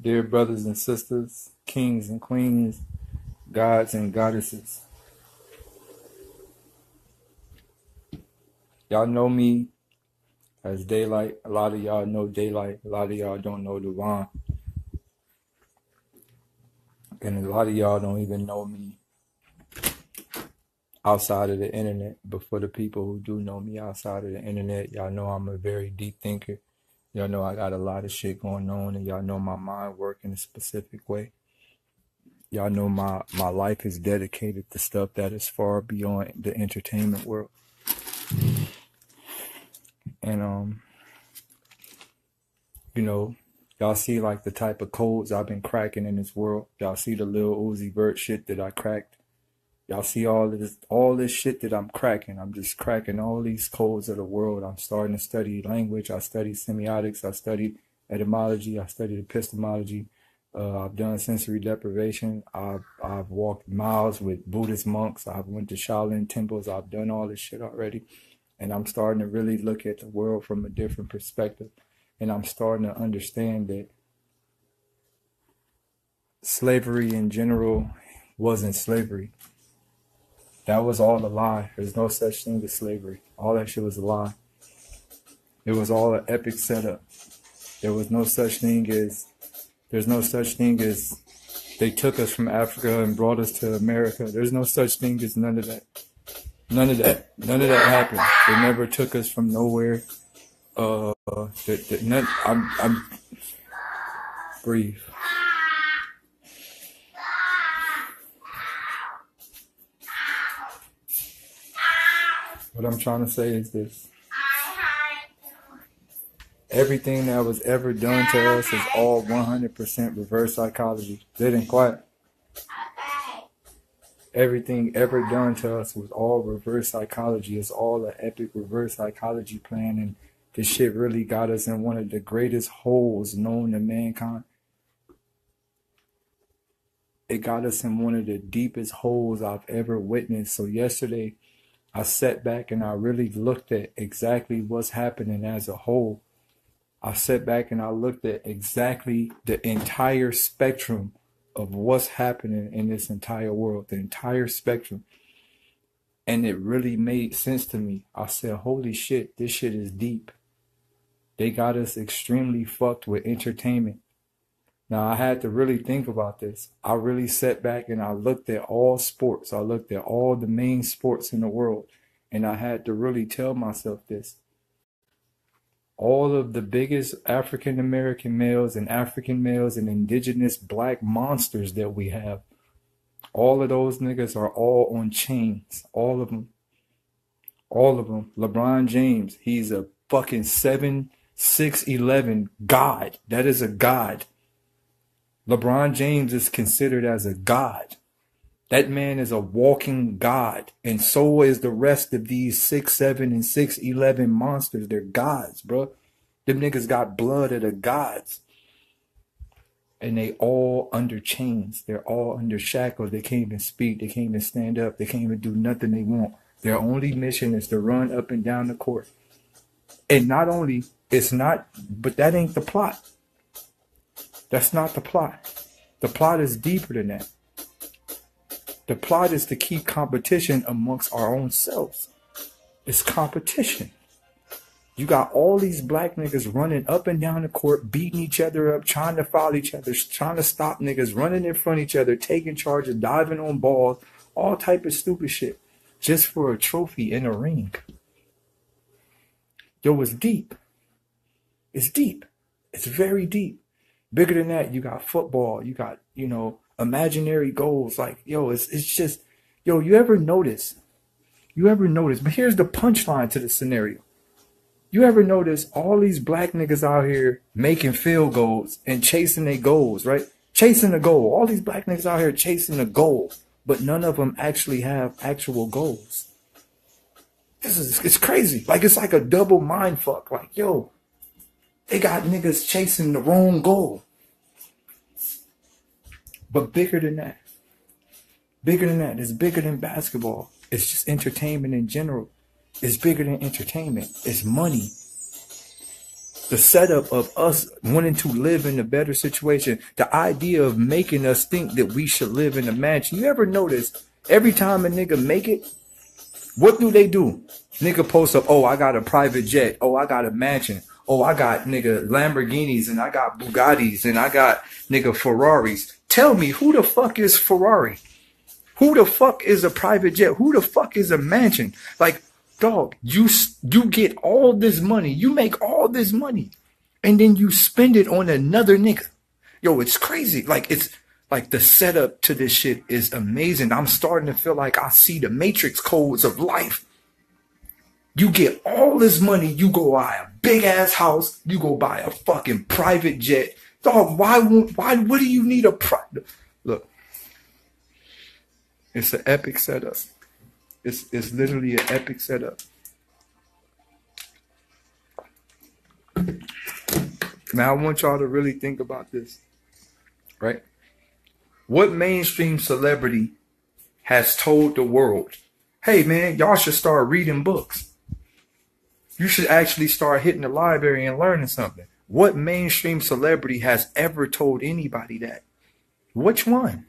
Dear brothers and sisters, kings and queens, gods and goddesses, y'all know me as Daylyt. A lot of y'all know Daylyt. A lot of y'all don't know Devon. And a lot of y'all don't even know me outside of the internet. But for the people who do know me outside of the internet, y'all know I'm a very deep thinker. Y'all know I got a lot of shit going on, and y'all know my mind work in a specific way. Y'all know my life is dedicated to stuff that is far beyond the entertainment world. And you know, y'all see like the type of codes I've been cracking in this world. Y'all see the Lil Uzi Vert shit that I cracked. Y'all see all this shit that I'm cracking. I'm just cracking all these codes of the world. I'm starting to study language. I studied semiotics. I studied etymology. I studied epistemology. I've done sensory deprivation. I've walked miles with Buddhist monks. I've went to Shaolin temples. I've done all this shit already. And I'm starting to really look at the world from a different perspective. And I'm starting to understand that slavery in general wasn't slavery. That was all a lie. There's no such thing as slavery. All that shit was a lie. It was all an epic setup. There's no such thing as they took us from Africa and brought us to America. There's no such thing as none of that. None of that happened. They never took us from nowhere. I'm breathe. What I'm trying to say is this. Everything that was ever done to us is all 100% reverse psychology. They didn't quiet. Everything ever done to us was all reverse psychology. It's all an epic reverse psychology plan, and this shit really got us in one of the greatest holes known to mankind. It got us in one of the deepest holes I've ever witnessed. So yesterday, I sat back and I really looked at exactly what's happening as a whole. I sat back and I looked at exactly the entire spectrum of what's happening in this entire world, the entire spectrum. And it really made sense to me. I said, holy shit, this shit is deep. They got us extremely fucked with entertainment. Now, I had to really think about this. I really sat back and I looked at all sports. I looked at all the main sports in the world. And I had to really tell myself this. All of the biggest African-American males and indigenous black monsters that we have, all of those niggas are all on chains. All of them. All of them. LeBron James, he's a fucking 7'6'11" god. That is a god. LeBron James is considered as a god. That man is a walking god. And so is the rest of these 6'7" and 6'11" monsters. They're gods, bro. Them niggas got blood of the gods. And they all under chains. They're all under shackles. They can't even speak. They can't even stand up. They can't even do nothing they want. Their only mission is to run up and down the court. And not only, but that ain't the plot. That's not the plot. The plot is deeper than that. The plot is to keep competition amongst our own selves. It's competition. You got all these black niggas running up and down the court, beating each other up, trying to foul each other, trying to stop niggas, running in front of each other, taking charges, diving on balls, all type of stupid shit, just for a trophy in a ring. Yo, it's deep. It's deep. It's very deep. Bigger than that, you got football. You got, imaginary goals. Like, yo, it's just, yo, you ever notice, but here's the punchline to the scenario. You ever notice all these black niggas out here making field goals and chasing their goals, right? Chasing a goal. All these black niggas out here chasing a goal, but none of them actually have actual goals. It's crazy. Like, it's like a double mind fuck. Like, yo, they got niggas chasing the wrong goal. But bigger than that. It's bigger than basketball. It's just entertainment in general. It's bigger than entertainment. It's money. The setup of us wanting to live in a better situation, the idea of making us think that we should live in a mansion. You ever notice every time a nigga make it, what do they do? Nigga post up, oh, I got a private jet. Oh, I got a mansion. Oh, I got nigga Lamborghinis and I got Bugattis and I got nigga Ferraris. Tell me, who the fuck is Ferrari? Who the fuck is a private jet? Who the fuck is a mansion? Like, dog, you get all this money. You make all this money. And then you spend it on another nigga. Yo, it's crazy. Like, it's like the setup to this shit is amazing. I'm starting to feel like I see the matrix codes of life. You get all this money. You go buy a big ass house. You go buy a fucking private jet. Dog, what do you need a private? Look, it's an epic setup. It's literally an epic setup. Now I want y'all to really think about this, right? What mainstream celebrity has told the world, hey man, y'all should start reading books. You should actually start hitting the library and learning something. What mainstream celebrity has ever told anybody that? Which one?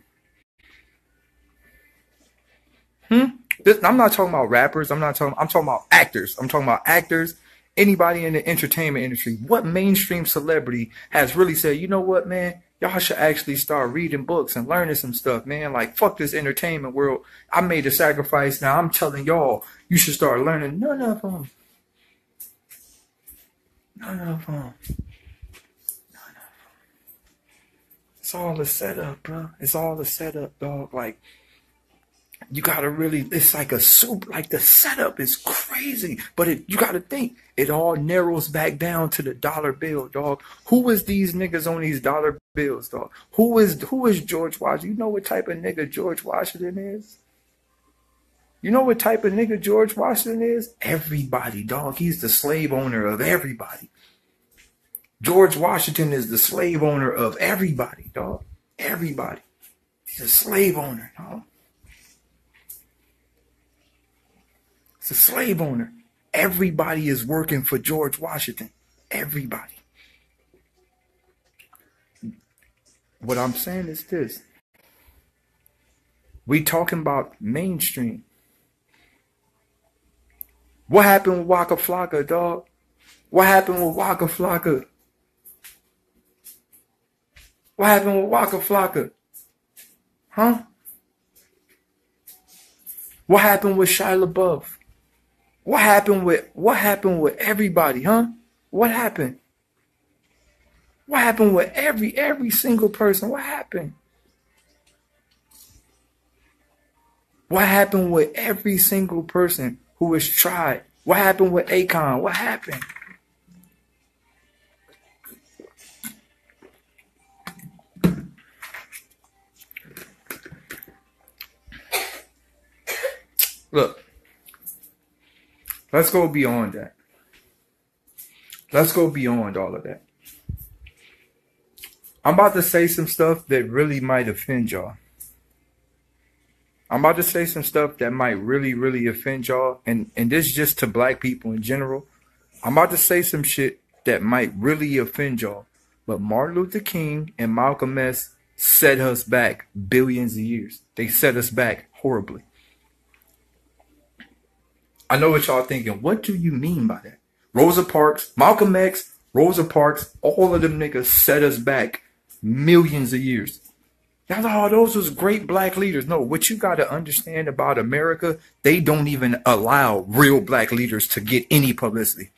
I'm not talking about rappers. I'm talking about actors. I'm talking about actors, anybody in the entertainment industry. What mainstream celebrity has really said, you know what, man, y'all should actually start reading books and learning some stuff, man. Like, fuck this entertainment world. I made a sacrifice. Now I'm telling y'all, you should start learning. None of them. None of them. It's all a setup, bro. It's all a setup, dog. Like, you gotta really, it's like a soup, like the setup is crazy. But you gotta think, it all narrows back down to the dollar bill, dog. Who is these niggas on these dollar bills, dog? Who is George Washington? You know what type of nigga George Washington is? You know what type of nigga George Washington is? Everybody, dog. He's the slave owner of everybody. George Washington is the slave owner of everybody, dog. Everybody. He's a slave owner, dog. He's a slave owner. Everybody is working for George Washington. Everybody. What I'm saying is this. We talking about mainstream. What happened with Waka Flocka, dog? What happened with Waka Flocka? What happened with Waka Flocka? Huh? What happened with Shia LaBeouf? What happened with everybody, huh? What happened? What happened with every single person? What happened? What happened with every single person who was tried? What happened with Akon? What happened? Look, let's go beyond that. Let's go beyond all of that. I'm about to say some stuff that really might offend y'all. I'm about to say some stuff that might really, really offend y'all. And this just to black people in general. I'm about to say some shit that might really offend y'all. But Martin Luther King and Malcolm X set us back billions of years. They set us back horribly. I know what y'all thinking. What do you mean by that? Rosa Parks, Malcolm X, Rosa Parks, all of them niggas set us back millions of years. Y'all thought, oh, those was great black leaders. No, what you got to understand about America, they don't even allow real black leaders to get any publicity.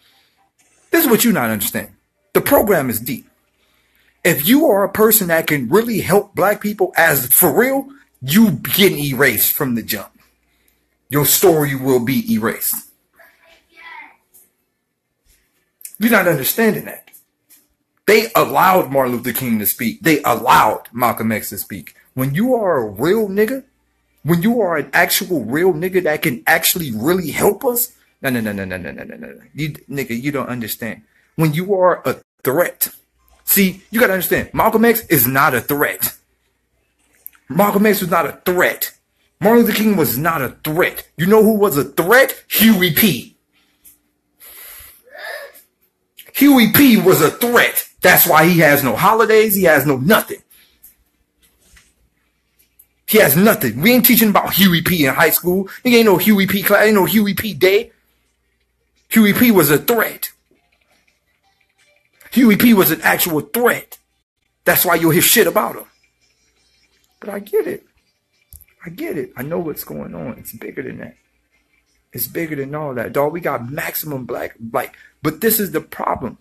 This is what you not understand. The program is deep. If you are a person that can really help black people as for real, you getting erased from the jump. Your story will be erased. You're not understanding that. They allowed Martin Luther King to speak. They allowed Malcolm X to speak. When you are a real nigga, when you are an actual real nigga that can actually really help us, no. Nigga, you don't understand. When you are a threat. See, you got to understand. Malcolm X is not a threat. Malcolm X was not a threat. Martin Luther King was not a threat. You know who was a threat? Huey P. Huey P was a threat. That's why he has no holidays. He has no nothing. He has nothing. We ain't teaching about Huey P in high school. There ain't no Huey P class. Ain't no Huey P day. Huey P was a threat. Huey P was an actual threat. That's why you'll hear shit about him. But I get it. I get it. I know what's going on. It's bigger than that. It's bigger than all that. Dog, we got maximum black. But this is the problem.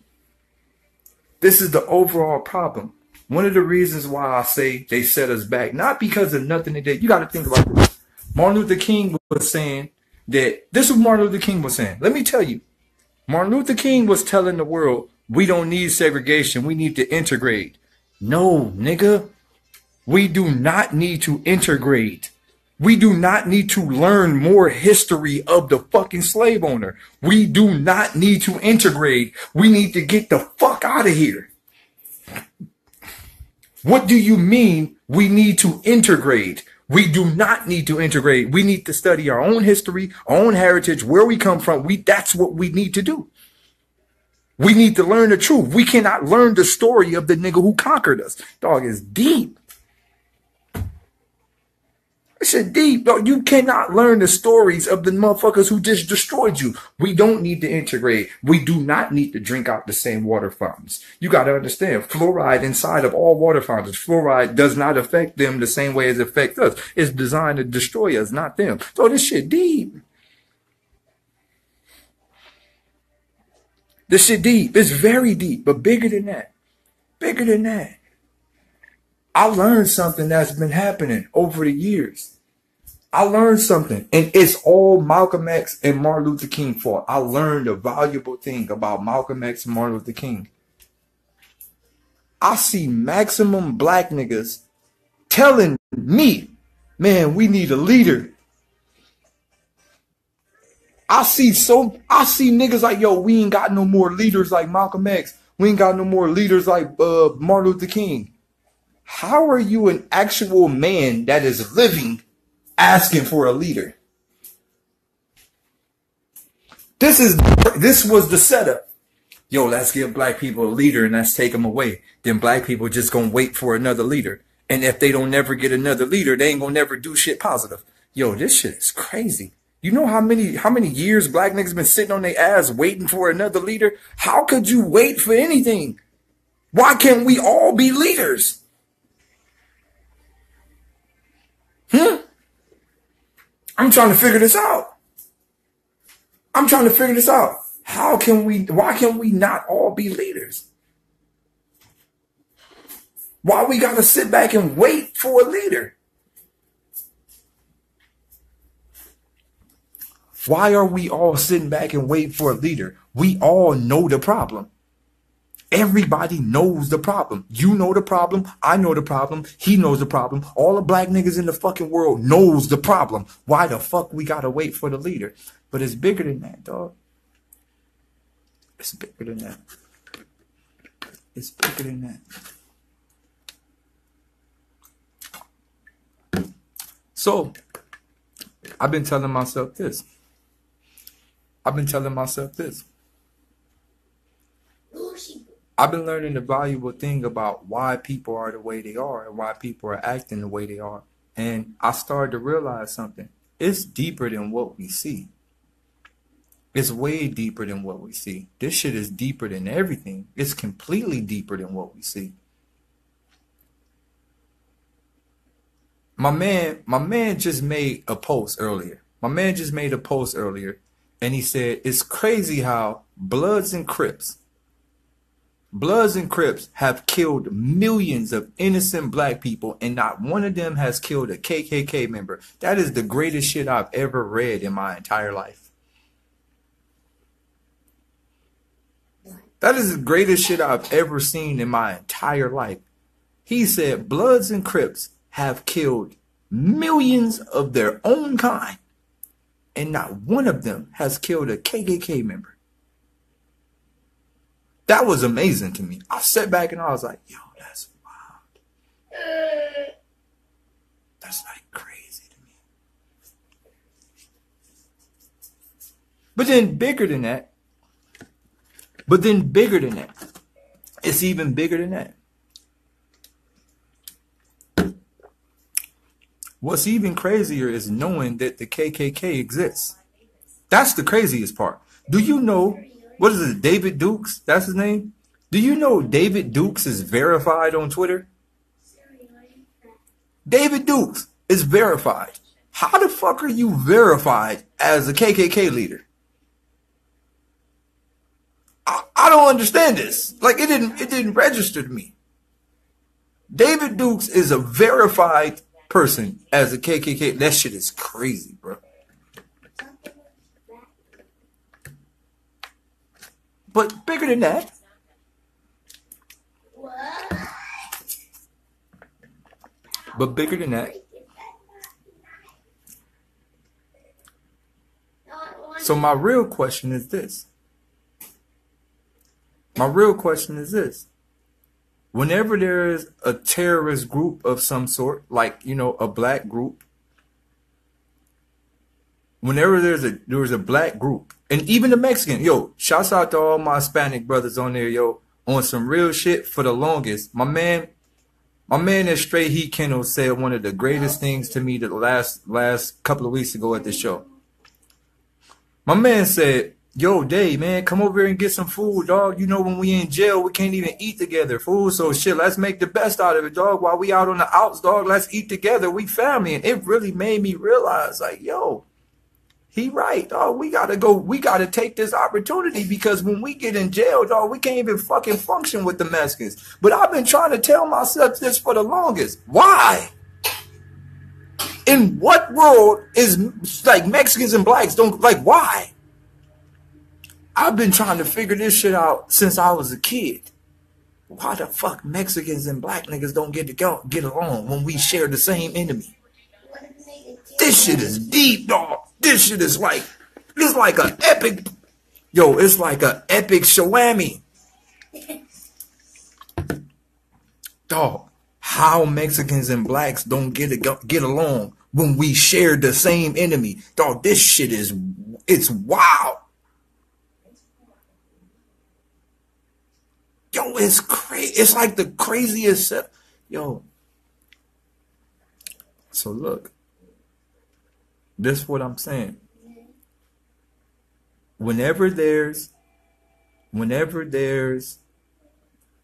This is the overall problem. One of the reasons why I say they set us back, not because of nothing they did. You got to think about this. Martin Luther King was saying that, this is what Martin Luther King was saying. Let me tell you. Martin Luther King was telling the world, we don't need segregation. We need to integrate. No, nigga. We do not need to integrate. We do not need to learn more history of the fucking slave owner. We do not need to integrate. We need to get the fuck out of here. What do you mean we need to integrate? We do not need to integrate. We need to study our own history, our own heritage, where we come from. That's what we need to do. We need to learn the truth. We cannot learn the story of the nigga who conquered us. Dog, is deep. That shit deep, dog. You cannot learn the stories of the motherfuckers who just destroyed you. We don't need to integrate. We do not need to drink out the same water fountains. You got to understand, fluoride inside of all water fountains. Fluoride does not affect them the same way as it affects us. It's designed to destroy us, not them. So this shit deep. This shit deep. It's very deep, but bigger than that. Bigger than that. I learned something that's been happening over the years. I learned something, and it's all Malcolm X and Martin Luther King fault. I learned a valuable thing about Malcolm X and Martin Luther King. I see maximum black niggas telling me, man, we need a leader. I see niggas like, yo, we ain't got no more leaders like Malcolm X. We ain't got no more leaders like Martin Luther King. How are you an actual man that is living asking for a leader? This was the setup. Yo, let's give black people a leader and let's take them away. Then black people just gonna wait for another leader. And if they don't never get another leader, they ain't gonna never do shit positive. Yo, this shit is crazy. You know how many years black niggas been sitting on their ass waiting for another leader? How could you wait for anything? Why can't we all be leaders? I'm trying to figure this out. I'm trying to figure this out. Why can we not all be leaders? Why we gotta sit back and wait for a leader? Why are we all sitting back and waiting for a leader? We all know the problem. Everybody knows the problem. You know the problem. I know the problem. He knows the problem. All the black niggas in the fucking world knows the problem. Why the fuck we gotta wait for the leader? But it's bigger than that, dog. It's bigger than that. It's bigger than that. So, I've been telling myself this. I've been learning the valuable thing about why people are the way they are and why people are acting the way they are. And I started to realize something. It's deeper than what we see. It's way deeper than what we see. This shit is deeper than everything. It's completely deeper than what we see. My man just made a post earlier. And he said, it's crazy how Bloods and Crips have killed millions of innocent black people, and not one of them has killed a KKK member. That is the greatest shit I've ever read in my entire life. That is the greatest shit I've ever seen in my entire life. He said Bloods and Crips have killed millions of their own kind, and not one of them has killed a KKK member. That was amazing to me. I sat back and I was like, yo, that's wild. That's like crazy to me. But then bigger than that, But then bigger than that. It's even bigger than that. What's even crazier is knowing that the KKK exists. That's the craziest part. Do you know, what is it, David Dukes? That's his name? Do you know David Dukes is verified on Twitter? David Dukes is verified. How the fuck are you verified as a KKK leader? I don't understand this. Like it didn't register to me. David Dukes is a verified person as a KKK. That shit is crazy, bro. But bigger than that. But bigger than that. So my real question is this. Whenever there is a terrorist group of some sort, like, you know, a black group, whenever there's a black group, and even the Mexican, yo, shouts out to all my Hispanic brothers on there, yo, on some real shit for the longest. My man that Straight Heat Kennel said one of the greatest things to me the last couple of weeks ago at the show. My man said, yo, Day, man, come over here and get some food, dog. You know, when we in jail, we can't even eat together, fool. So shit, let's make the best out of it, dog. While we out on the outs, dog, let's eat together. We family. And it really made me realize, like, yo, he right, dog. We gotta take this opportunity, because when we get in jail, dog, we can't even fucking function with the Mexicans. But I've been trying to tell myself this for the longest. Why? In what world is like Mexicans and blacks don't like, why? I've been trying to figure this shit out since I was a kid. Why the fuck Mexicans and black niggas don't get along when we share the same enemy? This shit is deep, dog. This shit is like, it's like an epic, yo, it's like an epic shawami. Dog, how Mexicans and blacks don't get along when we share the same enemy. Dog, this shit is, it's wild. Yo, it's crazy. It's like the craziest stuff. Yo. So look. This is what I'm saying. Whenever there's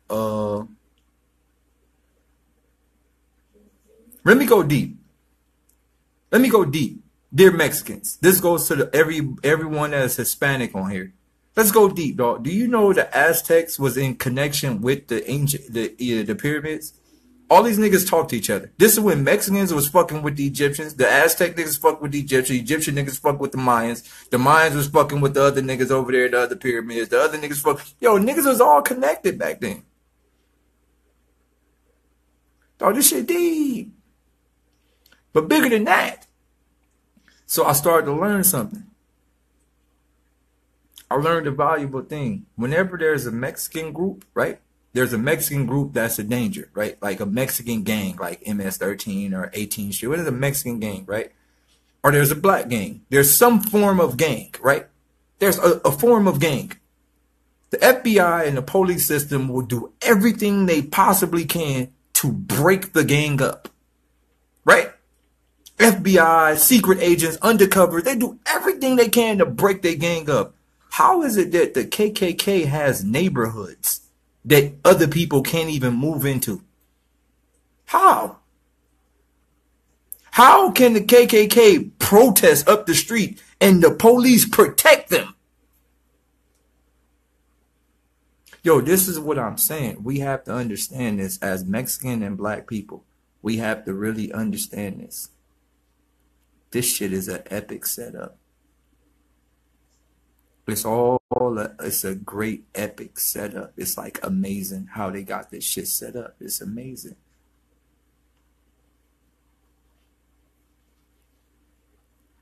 let me go deep. Dear Mexicans. This goes to everyone that is Hispanic on here. Let's go deep, dog. Do you know the Aztecs was in connection with the pyramids? All these niggas talk to each other. This is when Mexicans was fucking with the Egyptians. The Aztec niggas fuck with the Egyptians. Egyptian niggas fuck with the Mayans. The Mayans was fucking with the other niggas over there, the other pyramids. The other niggas fuck. Yo, niggas was all connected back then. Dog, this shit deep. But bigger than that. So I started to learn something. I learned a valuable thing. Whenever there's a Mexican group, right? There's a Mexican group that's a danger, right? Like a Mexican gang, like MS-13 or 18 Street. What is a Mexican gang, right? Or there's a black gang. There's some form of gang, right? There's a form of gang. The FBI and the police system will do everything they possibly can to break the gang up, right? FBI, secret agents, undercover, they do everything they can to break their gang up. How is it that the KKK has neighborhoods that other people can't even move into? How? How can the KKK protest up the street and the police protect them? Yo, this is what I'm saying. We have to understand this as Mexican and black people. We have to really understand this. This shit is an epic setup. It's a great epic setup. It's like amazing how they got this shit set up. It's amazing.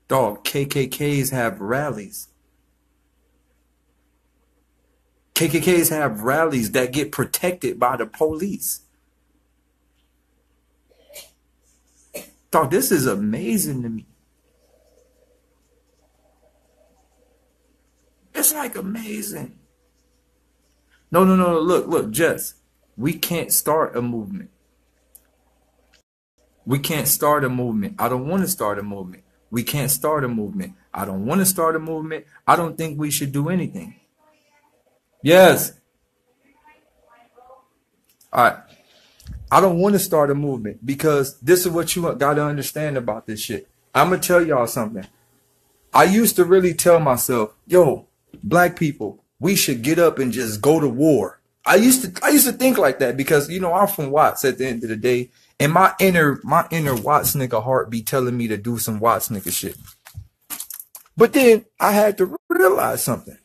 Dog, KKKs have rallies. KKKs have rallies that get protected by the police. Dog, this is amazing to me. It's like amazing. No. Look, Jess. We can't start a movement. We can't start a movement. I don't want to start a movement. We can't start a movement. I don't want to start a movement. I don't think we should do anything. Yes. All right. I don't want to start a movement because this is what you got to understand about this shit. I'm going to tell y'all something. I used to really tell myself, yo, black people, we should get up and just go to war. I used to think like that because, you know, I'm from Watts at the end of the day. And my inner Watts nigga heart be telling me to do some Watts nigga shit. But then I had to realize something.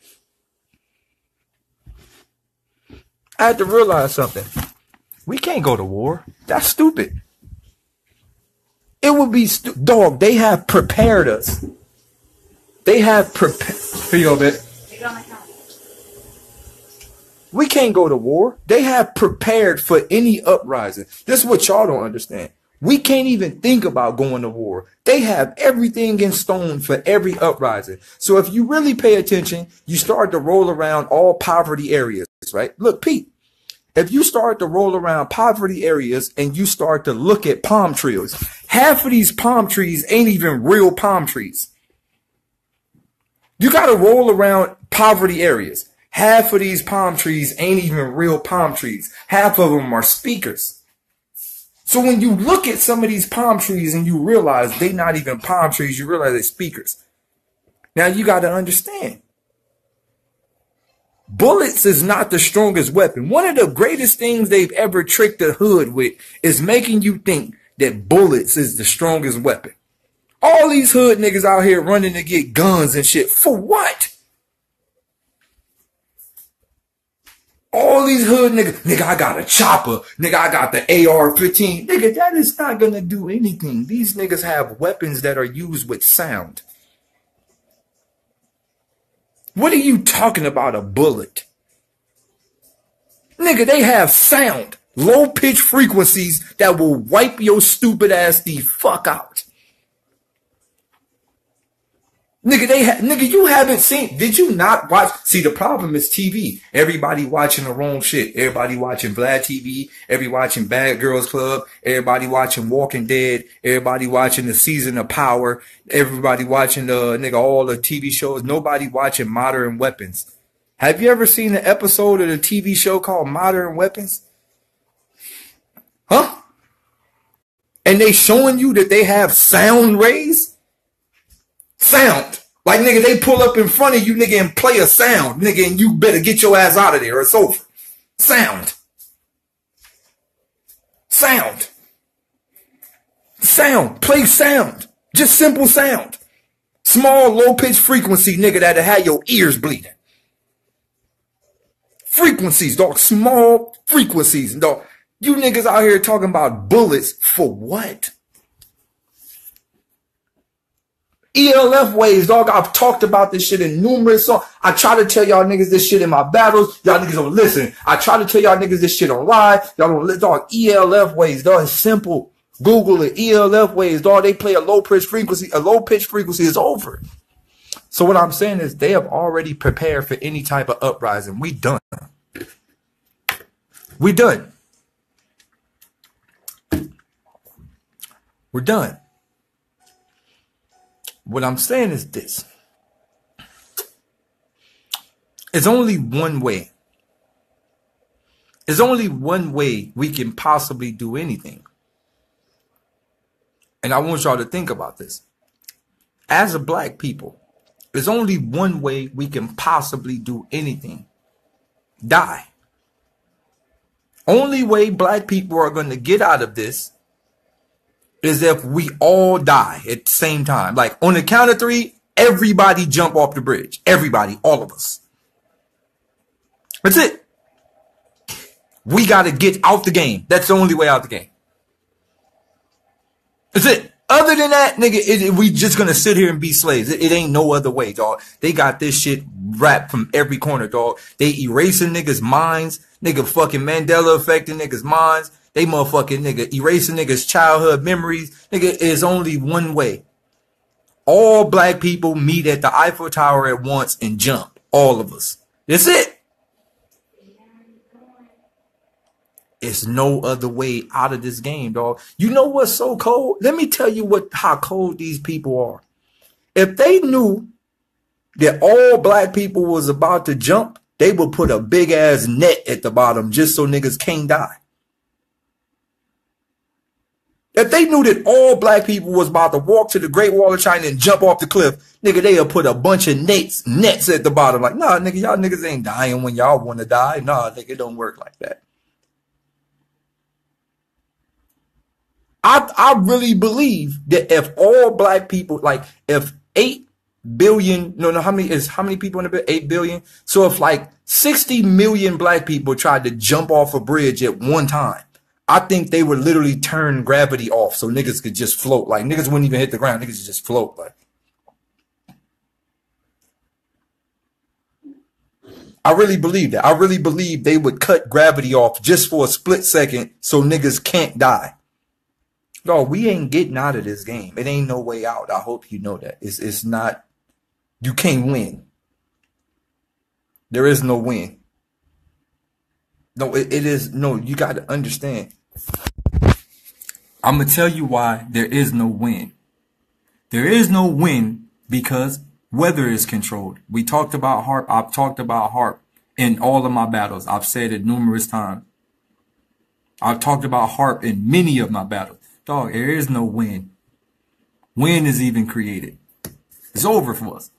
We can't go to war. That's stupid. It would be dog. They have prepared us. They have prepared. Here you go, bitch. We can't go to war. They have prepared for any uprising. This is what y'all don't understand. We can't even think about going to war. They have everything in stone for every uprising. So if you really pay attention, you start to roll around all poverty areas, right? Look, Pete, if you start to roll around poverty areas and you start to look at palm trees, half of these palm trees ain't even real palm trees. You got to roll around poverty areas. Half of these palm trees ain't even real palm trees. Half of them are speakers. So when you look at some of these palm trees and you realize they're not even palm trees, you realize they're speakers. Now you got to understand. Bullets is not the strongest weapon. One of the greatest things they've ever tricked the hood with is making you think that bullets is the strongest weapon. All these hood niggas out here running to get guns and shit. For what? All these hood niggas, nigga, I got a chopper. Nigga, I got the AR-15. Nigga, that is not going to do anything. These niggas have weapons that are used with sound. What are you talking about, a bullet? Nigga, they have sound. Low-pitched frequencies that will wipe your stupid ass the fuck out. Nigga, you haven't seen, did you not watch? See, the problem is TV. Everybody watching the wrong shit. Everybody watching Vlad TV. Everybody watching Bad Girls Club. Everybody watching Walking Dead. Everybody watching the Season of Power. Everybody watching all the TV shows. Nobody watching Modern Weapons. Have you ever seen an episode of the TV show called Modern Weapons? Huh? And they showing you that they have sound rays? Sound. Like, nigga, they pull up in front of you, nigga, and play a sound, nigga, and you better get your ass out of there. It's over. Sound. Sound. Sound. Play sound. Just simple sound. Small, low-pitched frequency, nigga, that'll have your ears bleeding. Frequencies, dog. Small frequencies, dog. You niggas out here talking about bullets for what? ELF waves, dog. I've talked about this shit in numerous songs. I try to tell y'all niggas this shit in my battles. Y'all niggas don't listen. I try to tell y'all niggas this shit on live. Y'all don't listen, dog. ELF waves, dog. It's simple. Google it. ELF waves, dog. They play a low-pitched frequency. A low-pitched frequency is over. So what I'm saying is they have already prepared for any type of uprising. We done. We done. We're done. What I'm saying is this. It's only one way. There's only one way we can possibly do anything. And I want y'all to think about this. As a black people, there's only one way we can possibly do anything. Die. Only way black people are going to get out of this is if we all die at the same time. Like, on the count of 3, everybody jump off the bridge. Everybody, all of us. That's it. We got to get out the game. That's the only way out the game. That's it. Other than that, nigga, we just going to sit here and be slaves. It ain't no other way, dog. They got this shit wrapped from every corner, dog. They erasing niggas' minds. Nigga fucking Mandela affecting niggas' minds. They motherfucking nigga erasing niggas' childhood memories. Nigga, is only one way. All black people meet at the Eiffel Tower at once and jump. All of us. That's it. It's no other way out of this game, dog. You know what's so cold? Let me tell you how cold these people are. If they knew that all black people was about to jump, they would put a big ass net at the bottom just so niggas can't die. If they knew that all black people was about to walk to the Great Wall of China and jump off the cliff, nigga, they'll put a bunch of nets at the bottom. Like, nah, nigga, y'all niggas ain't dying when y'all want to die. Nah, nigga, it don't work like that. I really believe that if all black people, like if 8 billion, how many people in the bit? 8 billion. So if like 60 million black people tried to jump off a bridge at one time, I think they would literally turn gravity off so niggas could just float. Like niggas wouldn't even hit the ground. Niggas would just float. Like, I really believe that. I really believe they would cut gravity off just for a split second so niggas can't die. No, we ain't getting out of this game. It ain't no way out. I hope you know that. It's not, you can't win. There is no win. No, it is, no, you got to understand. I'm going to tell you why there is no win. There is no win because weather is controlled. We talked about HAARP. I've talked about HAARP in all of my battles. I've said it numerous times. I've talked about HAARP in many of my battles. Dog, there is no win. Win is even created. It's over for us.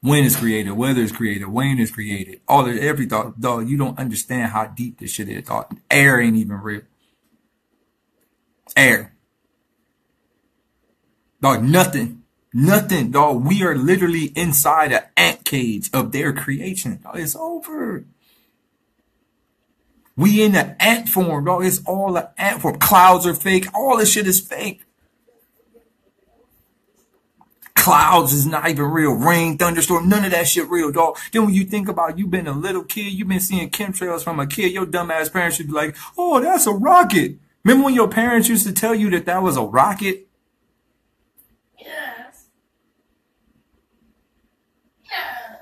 Win is created. Weather is created. Wayne is created. All of every dog, you don't understand how deep this shit is. Dog. Air ain't even real. Air. Dog, nothing. Nothing, dog. We are literally inside an ant cage of their creation. Dog, it's over. We in the ant form, dog. It's all an ant form. Clouds are fake. All this shit is fake. Clouds is not even real. Rain, thunderstorm, none of that shit real, dog. Then when you think about you been a little kid, you been seeing chemtrails from a kid, your dumbass parents should be like, oh, that's a rocket. Remember when your parents used to tell you that that was a rocket? Yes. Yeah.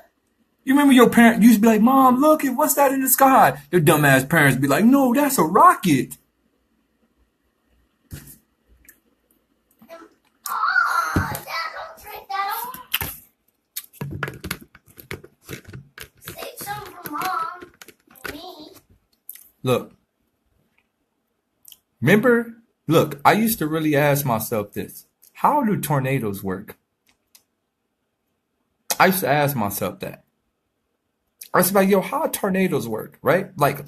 You remember your parents used to be like, Mom, look, what's that in the sky? Your dumbass parents be like, no, that's a rocket. Look, remember, look, I used to really ask myself this. How do tornadoes work? I used to ask myself that. I was like, yo, how tornadoes work, right? Like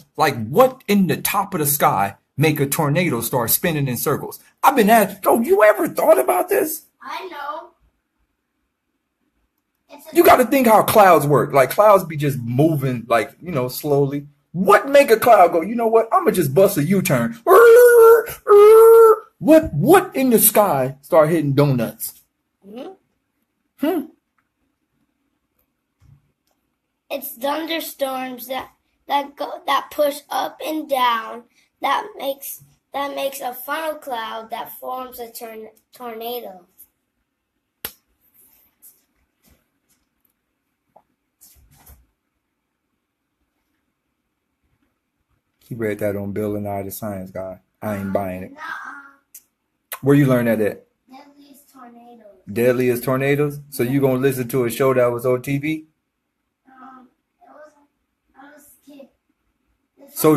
what in the top of the sky make a tornado start spinning in circles? I've been asked, yo, you ever thought about this? I know. You got to think how clouds work. Like clouds be just moving, like, slowly. What make a cloud go, you know what? I'm going to just bust a U-turn. What in the sky start hitting donuts? It's thunderstorms that push up and down. That makes a funnel cloud that forms a tornado. He read that on Bill and I, the Science Guy. I ain't buying it. Nuh-uh. Where you learn that at? Deadliest tornadoes. Deadliest Tornadoes? So you gonna listen to a show that was on TV? I was a kid. So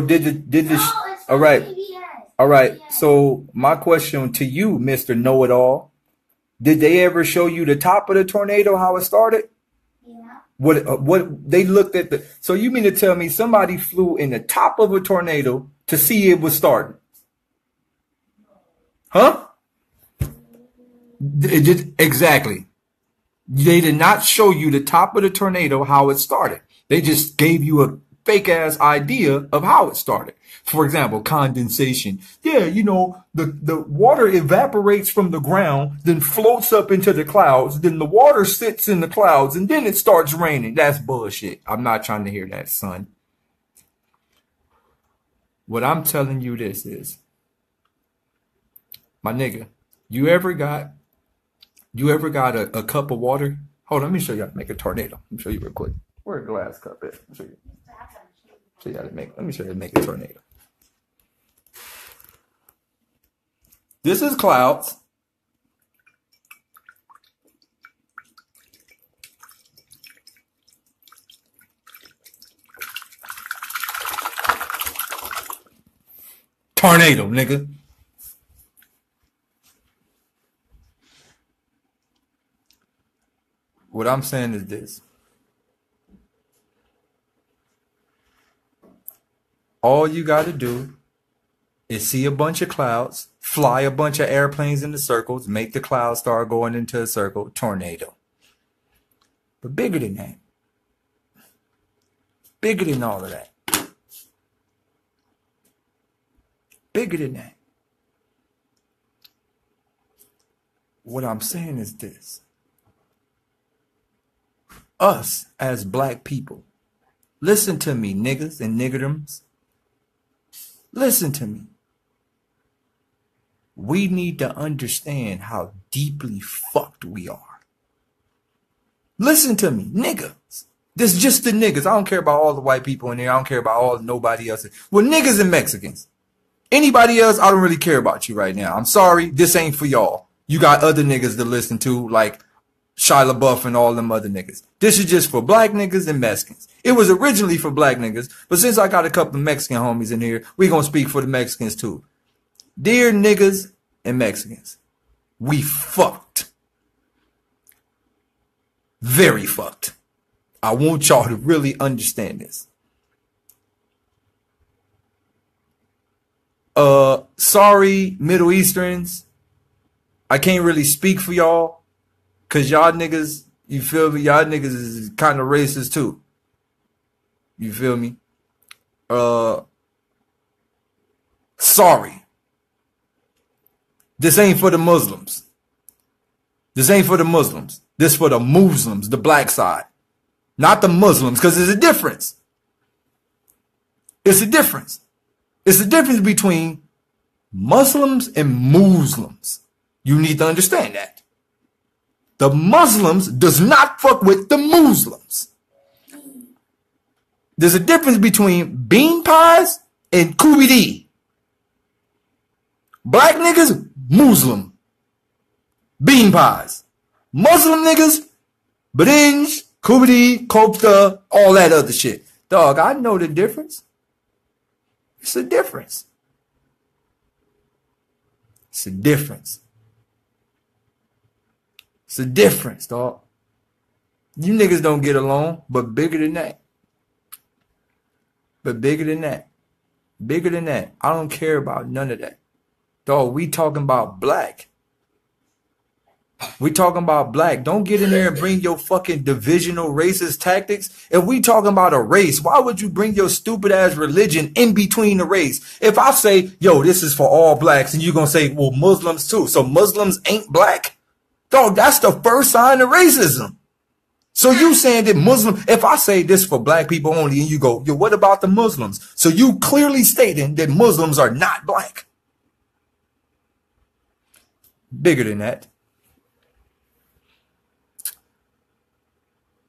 all right. So my question to you, Mr. Know-It-All, did they ever show you the top of the tornado, how it started? Yeah. What they looked at so you mean to tell me somebody flew in the top of a tornado to see it was starting? Huh? Exactly. They did not show you the top of the tornado, how it started. They just gave you a fake ass idea of how it started. For example, condensation. Yeah, the water evaporates from the ground, then floats up into the clouds, then the water sits in the clouds, and then it starts raining. That's bullshit. I'm not trying to hear that, son. What I'm telling you this is, my nigga, you ever got a cup of water? Hold on, let me show you how to make a tornado. Let me show you real quick. Where a glass cup is? Let me show you. So you gotta make. Let me show you how to make a tornado. This is clouds. Tornado, nigga. What I'm saying is this. All you got to do is see a bunch of clouds, fly a bunch of airplanes into circles, make the clouds start going into a circle, tornado. But bigger than that. Bigger than all of that. Bigger than that. What I'm saying is this. Us as black people, listen to me, niggas and niggerdoms. Listen to me. We need to understand how deeply fucked we are. Listen to me, niggas. This is just the niggas. I don't care about all the white people in there. I don't care about all nobody else. Well, niggas and Mexicans. Anybody else, I don't really care about you right now. I'm sorry. This ain't for y'all. You got other niggas to listen to, like Shia LaBeouf and all them other niggas. This is just for black niggas and Mexicans. It was originally for black niggas, but since I got a couple of Mexican homies in here, we gonna speak for the Mexicans too. Dear niggas and Mexicans, we fucked. Very fucked. I want y'all to really understand this. Sorry, Middle Easterns. I can't really speak for y'all. Cause y'all niggas, you feel me? Y'all niggas is kind of racist too. You feel me? Sorry. This ain't for the Muslims. This ain't for the Muslims. This for the Muslims, the black side. Not the Muslims, because there's a difference. It's a difference. It's the difference between Muslims and Muslims. You need to understand that. The Muslims does not fuck with the Muslims. There's a difference between bean pies and kubidi. Black niggas, Muslim. Bean pies. Muslim niggas, badinj, kubidi, kofta, all that other shit. Dog, I know the difference. It's a difference. It's a difference. It's a difference, dog. You niggas don't get along, but bigger than that. But bigger than that. Bigger than that. I don't care about none of that. Dog, we talking about black. We talking about black. Don't get in there and bring your fucking divisional racist tactics. If we talking about a race, why would you bring your stupid ass religion in between the race? If I say, yo, this is for all blacks, and you're going to say, well, Muslims too. So Muslims ain't black? Dog, that's the first sign of racism. So you saying that Muslim, if I say this for black people only, and you go, yo, what about the Muslims? So you clearly stating that Muslims are not black. Bigger than that.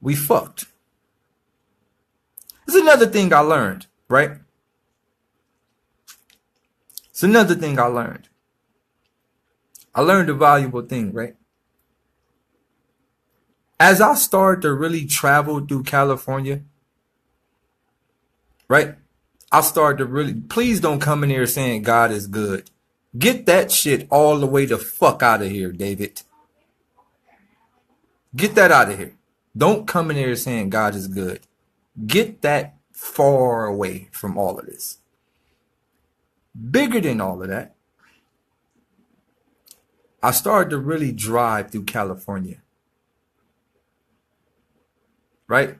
We fucked. There's another thing I learned, right? It's another thing I learned. I learned a valuable thing, right? As I started to really travel through California, right? I started to really, please don't come in here saying God is good. Get that shit all the way the fuck out of here, David. Get that out of here. Don't come in here saying God is good. Get that far away from all of this. Bigger than all of that, I started to really drive through California. Right?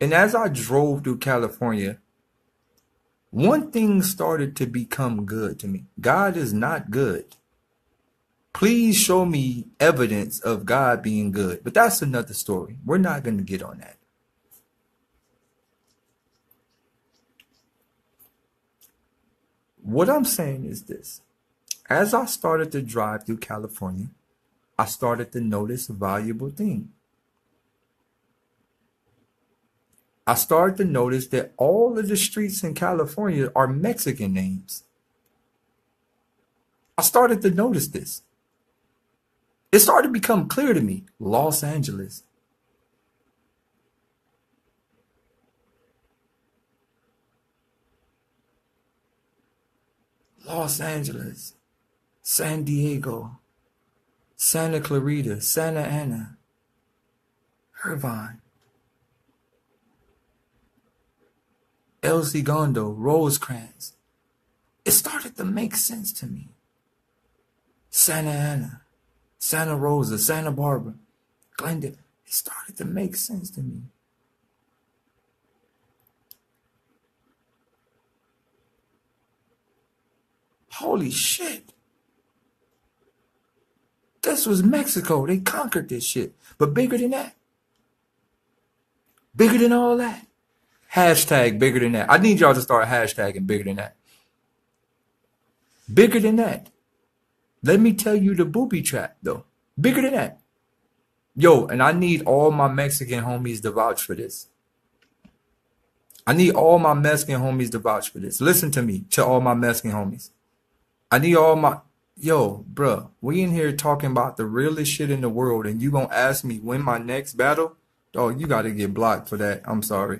And as I drove through California, one thing started to become good to me. God is not good. Please show me evidence of God being good. But that's another story. We're not going to get on that. What I'm saying is this. As I started to drive through California, I started to notice a valuable thing. I started to notice that all of the streets in California are Mexican names. I started to notice this. It started to become clear to me. Los Angeles. Los Angeles. San Diego. Santa Clarita. Santa Ana. Irvine. El Segundo, Rosecrans. It started to make sense to me. Santa Ana, Santa Rosa, Santa Barbara, Glendale. It started to make sense to me. Holy shit. This was Mexico. They conquered this shit. But bigger than that. Bigger than all that. Hashtag bigger than that. I need y'all to start hashtagging bigger than that. Bigger than that. Let me tell you the booby trap, though. Bigger than that. Yo, and I need all my Mexican homies to vouch for this. I need all my Mexican homies to vouch for this. Listen to me, to all my Mexican homies. I need all my... Yo, bruh, we in here talking about the realest shit in the world, and you gonna ask me when my next battle? Dog, you gotta get blocked for that. I'm sorry.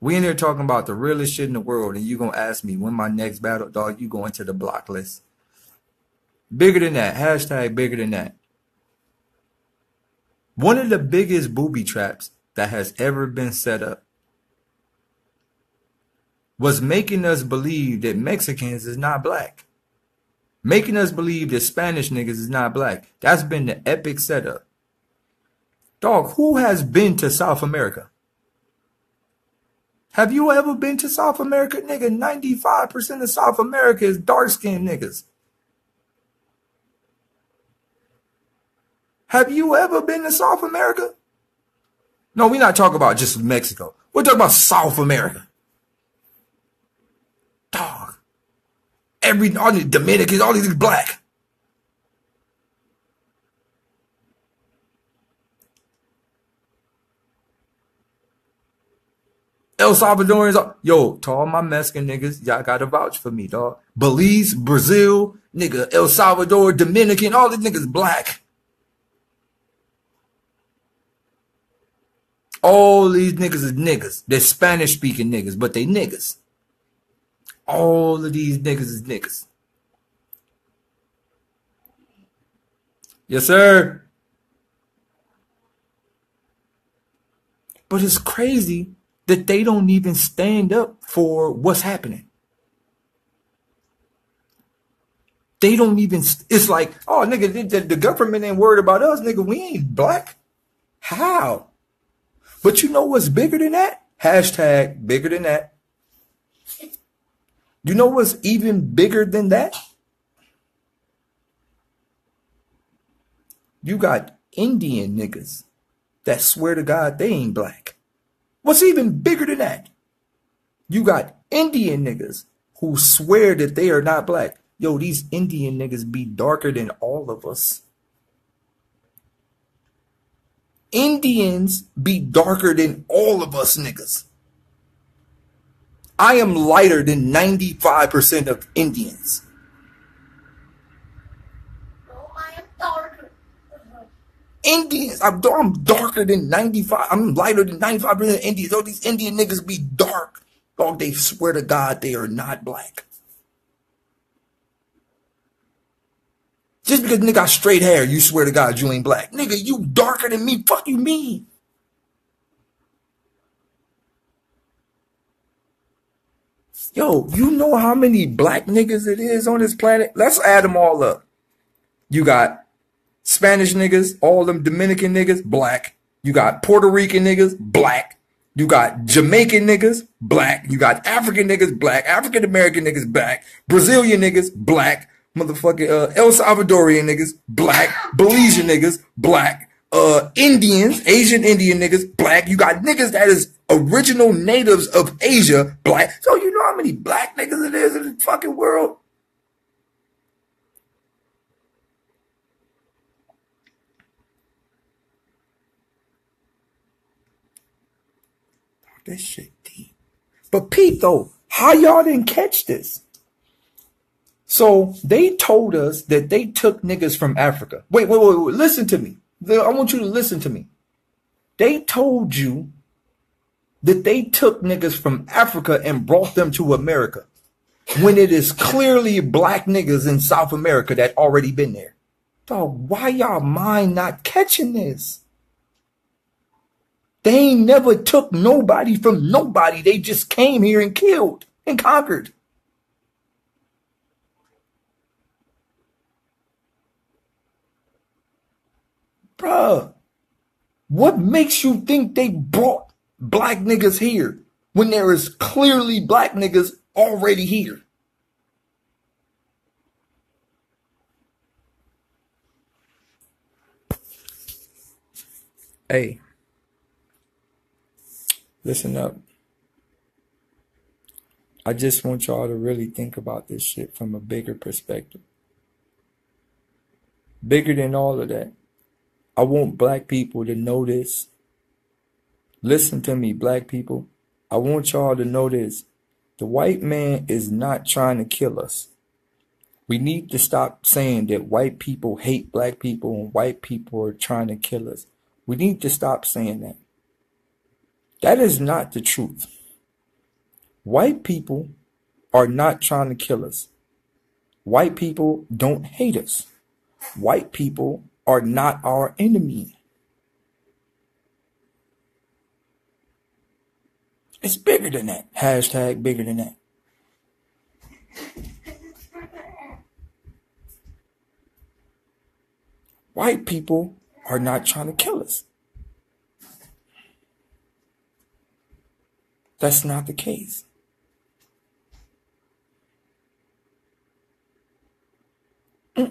We in here talking about the realest shit in the world, and you gonna ask me when my next battle? Dog, you go into the block list. Bigger than that. Hashtag bigger than that. One of the biggest booby traps that has ever been set up was making us believe that Mexicans is not black. Making us believe that Spanish niggas is not black. That's been the epic setup. Dog, who has been to South America? Have you ever been to South America? Nigga, 95% of South America is dark-skinned niggas. Have you ever been to South America? No, we're not talking about just Mexico. We're talking about South America. Dog. All the Dominicans, all these black. El Salvadorians, yo, to all my Mexican niggas, y'all gotta vouch for me, dog. Belize, Brazil, nigga, El Salvador, Dominican, all these niggas black. All these niggas is niggas. They're Spanish speaking niggas, but they niggas. All of these niggas is niggas. Yes, sir. But it's crazy that they don't even stand up for what's happening. They don't even, it's like, oh, nigga, the government ain't worried about us, nigga. We ain't black. How? But you know what's bigger than that? Hashtag bigger than that. You know what's even bigger than that? You got Indian niggas that swear to God they ain't black. What's even bigger than that? You got Indian niggas who swear that they are not black. Yo, these Indian niggas be darker than all of us. Indians be darker than all of us niggas. I am lighter than 95% of Indians. No, I am darker. Indians, I'm darker than 95. I'm lighter than 95% of Indians. All these Indian niggas be dark. Dog, they swear to God they are not black. Just because nigga got straight hair, you swear to God you ain't black. Nigga, you darker than me. Fuck you mean? Yo, you know how many black niggas it is on this planet? Let's add them all up. You got Spanish niggas, all them Dominican niggas, black. You got Puerto Rican niggas, black. You got Jamaican niggas, black. You got African niggas, black. African American niggas, black. Brazilian niggas, black. Motherfucking El Salvadorian niggas, black. Belizean niggas, black. Indians, Asian Indian niggas, black. You got niggas that is original natives of Asia, black. So you know how many black niggas it is in the fucking world? This shit deep. But Pete, though, how y'all didn't catch this? So they told us that they took niggas from Africa. Wait. Listen to me. I want you to listen to me. They told you that they took niggas from Africa and brought them to America, when it is clearly black niggas in South America that already been there. Dog, why y'all mind not catching this? They ain't never took nobody from nobody. They just came here and killed and conquered. Bruh, what makes you think they brought black niggas here when there is clearly black niggas already here? Hey, listen up. I just want y'all to really think about this shit from a bigger perspective. Bigger than all of that. I want black people to know this. Listen to me, black people. I want y'all to know this. The white man is not trying to kill us. We need to stop saying that white people hate black people and white people are trying to kill us. We need to stop saying that. That is not the truth. White people are not trying to kill us. White people don't hate us. White people are not our enemy. It's bigger than that. Hashtag bigger than that. White people are not trying to kill us. That's not the case. Not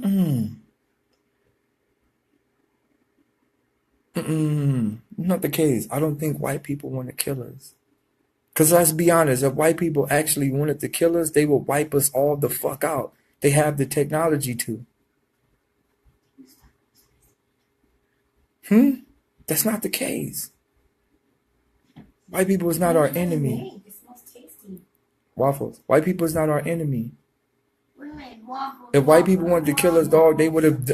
the case. I don't think white people want to kill us. Because let's be honest, if white people actually wanted to kill us, they would wipe us all the fuck out. They have the technology to. That's not the case. White people is not our enemy. Waffles. White people is not our enemy. If white people wanted to kill us, dog, they would have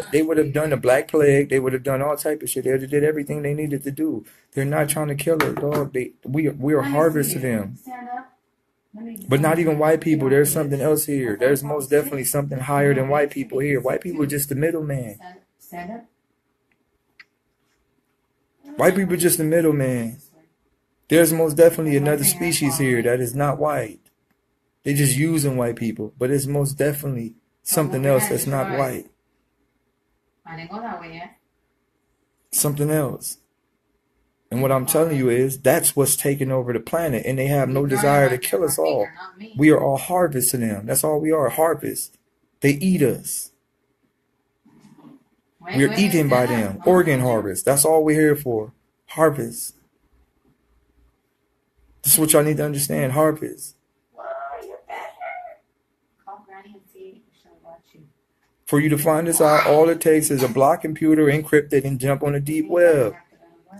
done the Black Plague. They would have done all type of shit. They would have did everything they needed to do. They're not trying to kill us, dog. We are harvest to them. But not even white people. There's something else here. There's most definitely something higher than white people here. White people are just the middleman. White people are just the middleman. There's most definitely another species here that is not white. They're just using white people, but it's most definitely something else that's not white. Something else. And what I'm telling you is that's what's taking over the planet, and they have no desire to kill us all. We are all harvest to them. That's all we are, harvest. They eat us. We're eaten by them. Organ harvest. That's all we're here for. Harvest. This is what y'all need to understand. Harvest. For you to find this out, all it takes is a block computer, encrypted, and jump on the deep web.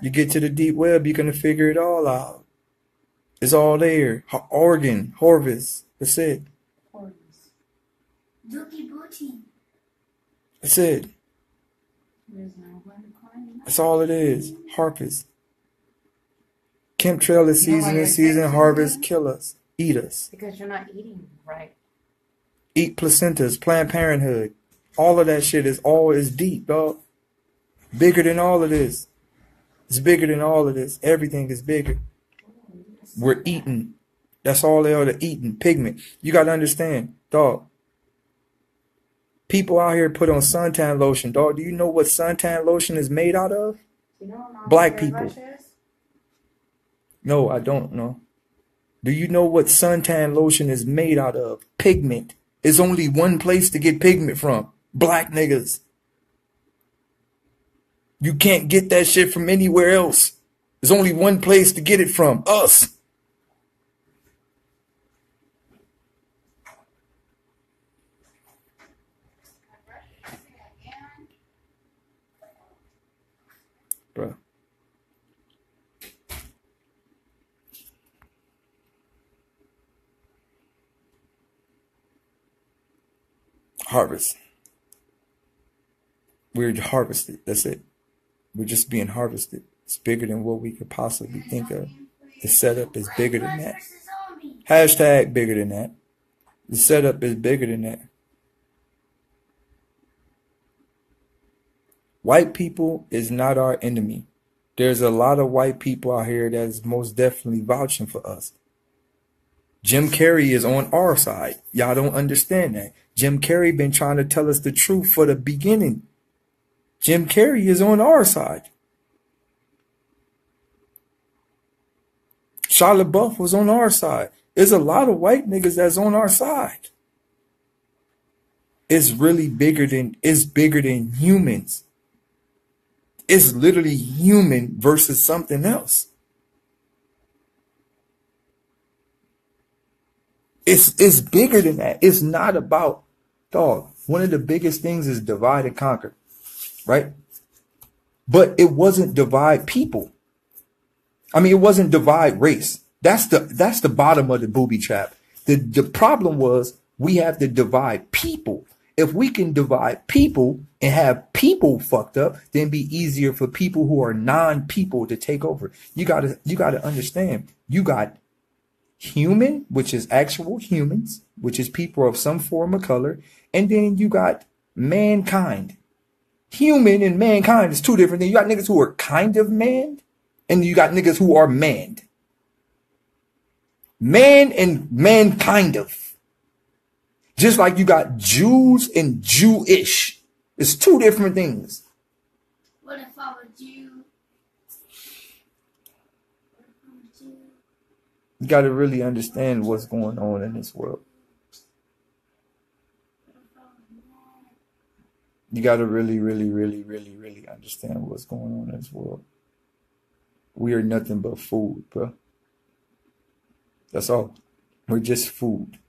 You get to the deep web, you're going to figure it all out. It's all there. Organ, harvest. That's it. That's it. That's all it is. Harvest. Chemtrail is season, harvest, kill us. Eat us. Because you're not eating right. Eat placentas, Planned Parenthood. All of that shit is deep, dog. Bigger than all of this. It's bigger than all of this. Everything is bigger. We're eating. That's all they are, to eating. Pigment. You got to understand, dog. People out here put on suntan lotion. Dog, do you know what suntan lotion is made out of? Black people. No, I don't know. Do you know what suntan lotion is made out of? Pigment. There's only one place to get pigment from. Black niggas. You can't get that shit from anywhere else. There's only one place to get it from. Us. Bruh. Harvest. We're harvested. That's it. We're just being harvested. It's bigger than what we could possibly think of. The setup is bigger than that. Hashtag bigger than that. The setup is bigger than that. White people is not our enemy. There's a lot of white people out here that is most definitely vouching for us. Jim Carrey is on our side. Y'all don't understand that. Jim Carrey been trying to tell us the truth for the beginning. Jim Carrey is on our side. Shia LaBeouf was on our side. There's a lot of white niggas that's on our side. It's really bigger than humans. It's literally human versus something else. It's bigger than that. It's not about, dog. One of the biggest things is divide and conquer, right? But it wasn't divide people. I mean, it wasn't divide race. That's the bottom of the booby trap. The problem was we have to divide people. If we can divide people and have people fucked up, then it'd be easier for people who are non-people to take over. You gotta understand. You got human, which is actual humans, which is people of some form of color, and then you got mankind. Human and mankind is two different things. You got niggas who are kind of man, and you got niggas who are manned. Man and mankind of. Just like you got Jews and Jewish. It's two different things. What if I'm a Jew? You got to really understand what's going on in this world. You got to really, really, really, really, really understand what's going on in this world. We are nothing but food, bro. That's all. We're just food.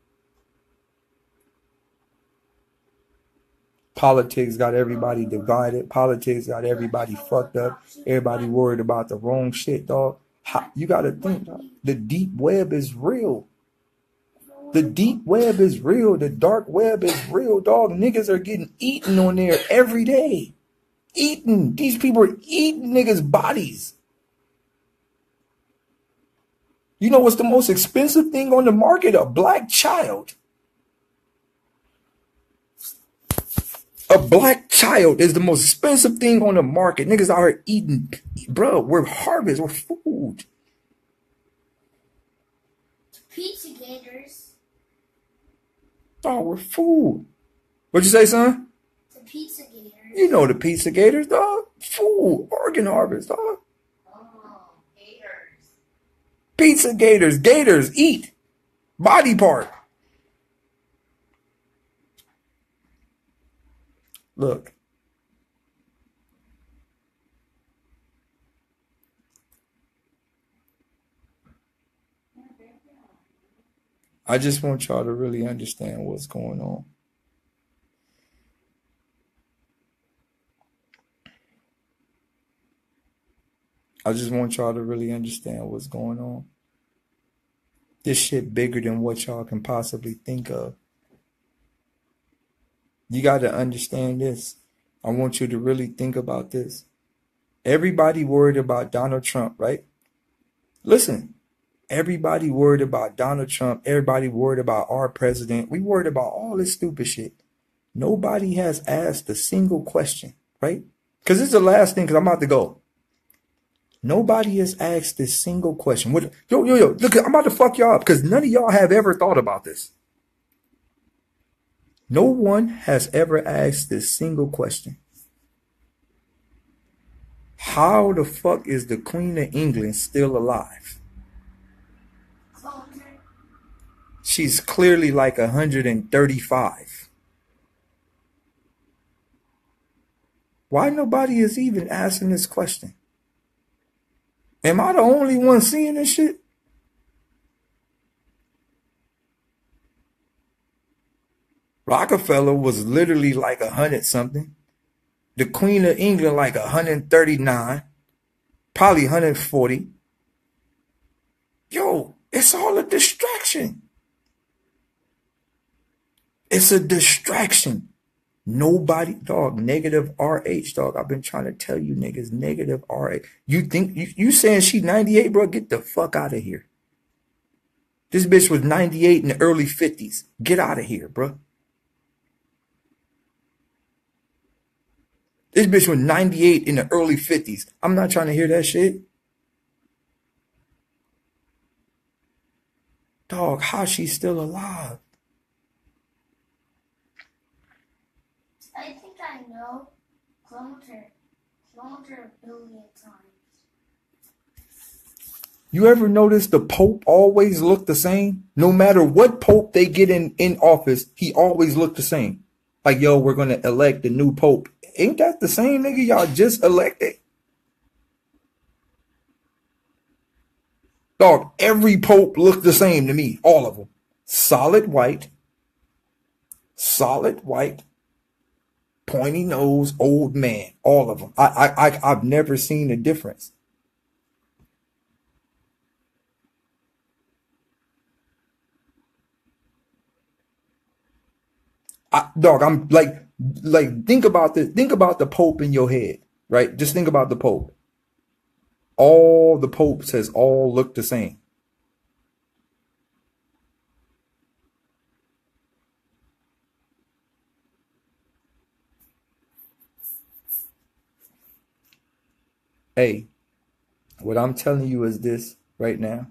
Politics got everybody divided. Politics got everybody fucked up. Everybody worried about the wrong shit, dog. You got to think, dog. The deep web is real. The deep web is real. The dark web is real, dog. Niggas are getting eaten on there every day. Eaten. These people are eating niggas' bodies. You know what's the most expensive thing on the market? A black child. A black child is the most expensive thing on the market. Niggas out here eating. Bro, we're harvest. We're food. Pizza gators. Oh, we're food. What'd you say, son? The pizza gators. You know the pizza gators, dog. Food. Organ harvest, dog. Oh, gators. Pizza gators. Gators eat. Body part. Look. I just want y'all to really understand what's going on. I just want y'all to really understand what's going on. This shit bigger than what y'all can possibly think of. You got to understand this. I want you to really think about this. Everybody worried about Donald Trump, right? Listen, everybody worried about Donald Trump. Everybody worried about our president. We worried about all this stupid shit. Nobody has asked a single question, right? Because this is the last thing, because I'm about to go. Nobody has asked a single question. Yo, look, I'm about to fuck y'all up because none of y'all have ever thought about this. No one has ever asked this single question. How the fuck is the Queen of England still alive? She's clearly like 135. Why nobody is even asking this question? Am I the only one seeing this shit? Rockefeller was literally like 100 something. The Queen of England like 139. Probably 140. Yo, it's all a distraction. It's a distraction. Nobody, dog, negative RH, dog. I've been trying to tell you niggas, negative RH. You think, you saying she 98, bro? Get the fuck out of here. This bitch was 98 in the early 50s. Get out of here, bro. This bitch was 98 in the early 50s. I'm not trying to hear that shit. Dog, how she still alive? I think I know. Cloned her a billion times. You ever notice the Pope always look the same? No matter what Pope they get in office, he always look the same. Like, yo, we're going to elect the new Pope. Ain't that the same nigga y'all just elected? Dog, every Pope looked the same to me. All of them. Solid white, pointy nose, old man. All of them. I've never seen a difference. Dog, I'm like think about this. Think about the Pope in your head, right? Just think about the Pope. All the popes has all looked the same. Hey, what I'm telling you is this right now.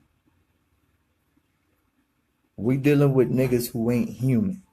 We dealing with niggas who ain't human.